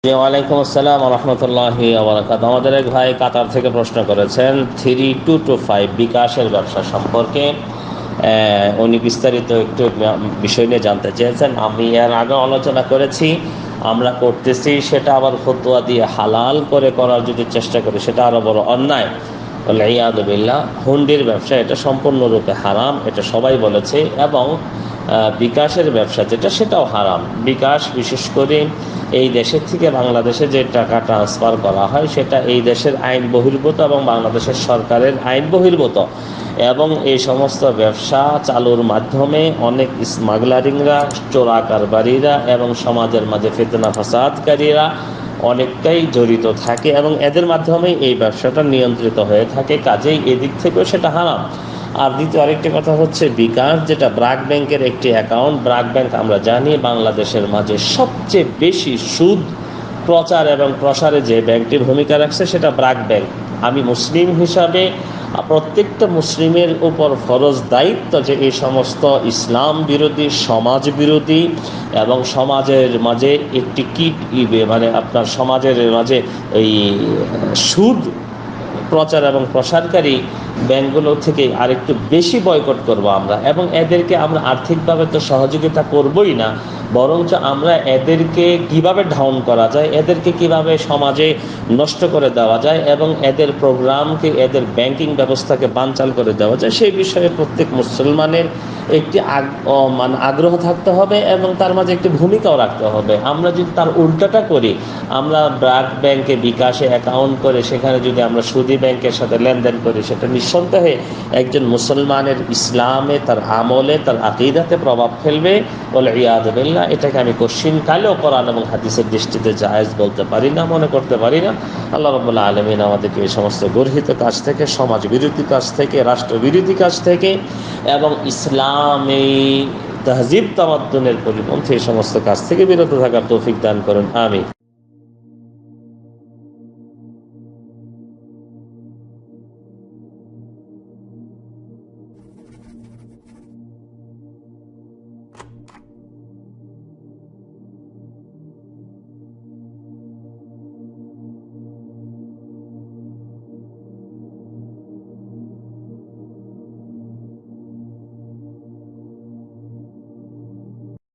ওয়ালাইকুম আসসালাম রহমতুল্লাহি ওয়া বারাকাতুহু। আমাদের এক ভাই কাতার থেকে প্রশ্ন করেছেন 3225 বিকাশের ব্যবসা সম্পর্কে। উনি বিস্তারিত একটু বিষয় নিয়ে জানতে চেয়েছেন। আমি এর আগে আলোচনা করেছি, আমরা করতেছি সেটা আবার ফতোয়া দিয়ে হালাল করে করার যদি চেষ্টা করি সেটা আরও বড় অন্যায়। ওয়ালিয়াযু বিল্লাহ। হুন্ডির ব্যবসা এটা সম্পূর্ণরূপে হারাম, এটা সবাই বলেছে। এবং বিকাশের ব্যবসা যেটা সেটাও হারাম। বিকাশ বিশেষ করে এই দেশের থেকে বাংলাদেশে যে টাকা ট্রান্সফার করা হয় সেটা এই দেশের আইন বহির্ভূত এবং বাংলাদেশের সরকারের আইন বহির্ভূত। এবং এই সমস্ত ব্যবসা চালুর মাধ্যমে অনেক স্মাগলারিংরা, চোরা কারবারিরা এবং সমাজের মাঝে ফিতনা ফাসাদকারীরা অনেকটাই জড়িত থাকে এবং এদের মাধ্যমে এই ব্যবসাটা নিয়ন্ত্রিত হয়ে থাকে। কাজেই এদিক থেকেও সেটা হারাম। আর দ্বিতীয় আরেকটি কথা হচ্ছে বিকাশ, যেটা ব্র্যাক ব্যাংকের একটি অ্যাকাউন্ট। ব্র্যাক ব্যাংক আমরা জানি বাংলাদেশের মাঝে সবচেয়ে বেশি সুদ প্রচার এবং প্রসারে যে ব্যাংকটি ভূমিকা রাখছে সেটা ব্র্যাক ব্যাংক। আমি মুসলিম হিসাবে প্রত্যেকটা মুসলিমের উপর ফরজ দায়িত্ব যে এই সমস্ত ইসলাম বিরোধী, সমাজ বিরোধী এবং সমাজের মাঝে একটি মানে আপনার সমাজের মাঝে এই সুদ প্রচার এবং প্রসারকারী ব্যাংকগুলো থেকে আরেকটু বেশি বয়কট করব আমরা। এবং এদেরকে আমরা আর্থিকভাবে তো সহযোগিতা করবই না, বরঞ্চ আমরা এদেরকে কিভাবে ডাউন করা যায়, এদেরকে কিভাবে সমাজে নষ্ট করে দেওয়া যায় এবং এদের প্রোগ্রামকে, এদের ব্যাংকিং ব্যবস্থাকে বানচাল করে দেওয়া যায়, সেই বিষয়ে প্রত্যেক মুসলমানের একটি আগ্রহ থাকতে হবে এবং তার মাঝে একটি ভূমিকাও রাখতে হবে। আমরা যদি তার উল্টাটা করি, আমরা ব্র্যাক ব্যাংকে বিকাশে অ্যাকাউন্ট করে সেখানে যদি আমরা সুদী ব্যাংকের সাথে লেনদেন করি, সেটা নিঃসন্দেহে একজন মুসলমানের ইসলামে, তার আমলে, তার আকীদাতে প্রভাব ফেলবে। ওয়ালিয়াযু বিল্লাহ। এটাকে আমি কশিন কালেও কোরআন এবং হাদিসের দৃষ্টিতে জায়েজ বলতে পারি না, মনে করতে পারি না। আল্লাহ রাব্বুল আলামিন আমাদেরকে এই সমস্ত গর্হিত কাজ থেকে, সমাজ বিরোধী কাজ থেকে, রাষ্ট্র বিরোধী কাজ থেকে এবং ইসলামী তাহজিব তামাদ্দুনের পরিপন্থী এই সমস্ত কাজ থেকে বিরত থাকার তৌফিক দান করুন। আমিন।